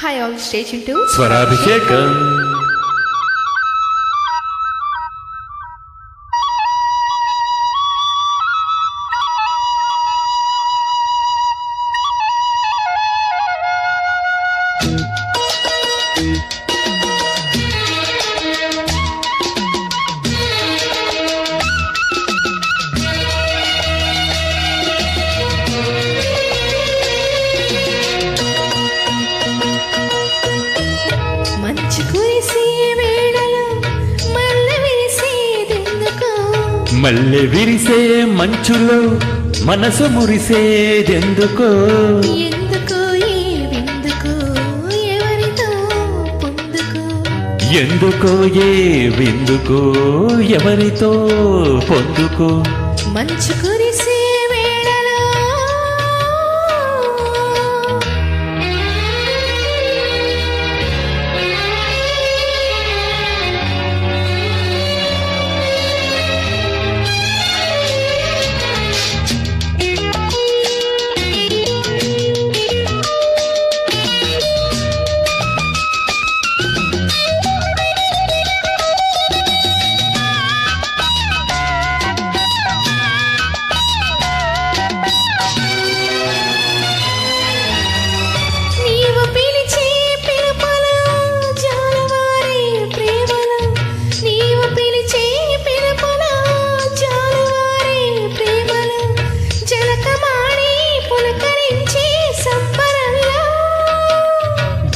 Hi all, stay tuned to Swarabhishekam. మల్లె విరిసే మంచులో మనసు మురిసేదెందుకో, ఎందుకో ఏ విందుకో ఎవరితో పొందుకో. మంచు కురిసే వేళలో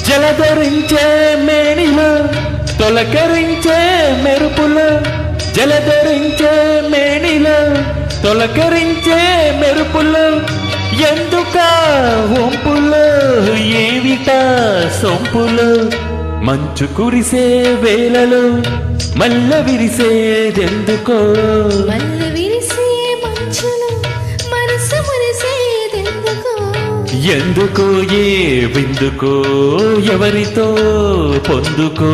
జలధరించే మేనిలో తొలకరించే మెరుపులో, జలధరించే మేనిలో తొలకరించే మెరుపులో, ఎందుకా వంపులో ఏవిటా సొంపులో. మంచు కురిసే వేళలో మల్ల విరిసేదెందుకో, ఎందుకో ఏ విందుకో ఎవరితో పొందుకో.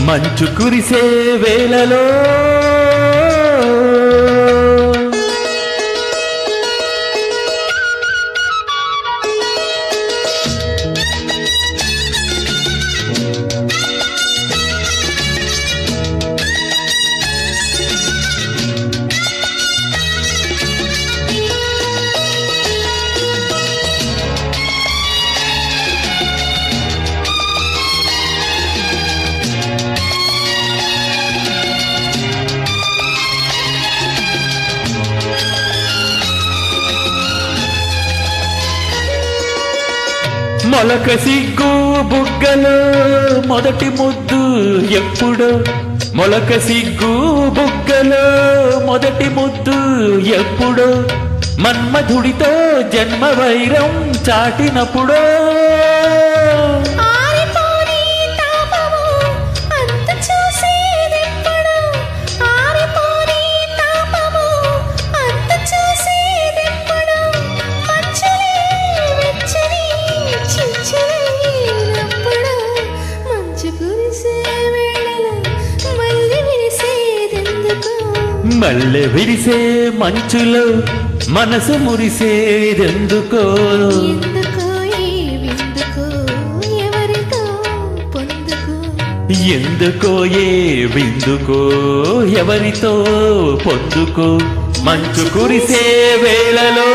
మంచు కురిసే వేళలో మొలక సిగ్గు బుగ్గలో మొదటి ముద్దు ఎప్పుడు, మొలక సిగ్గు బుగ్గలో మొదటి ముద్దు ఎప్పుడు, మన్మధుడితో జన్మ వైరం చాటినప్పుడు. మల్లె విరిసే మంచులో మనసు మురిసేదెందుకో, ఎందుకో ఏ విందుకో ఎవరితో పొందుకో. మంచు కురిసే వేళలో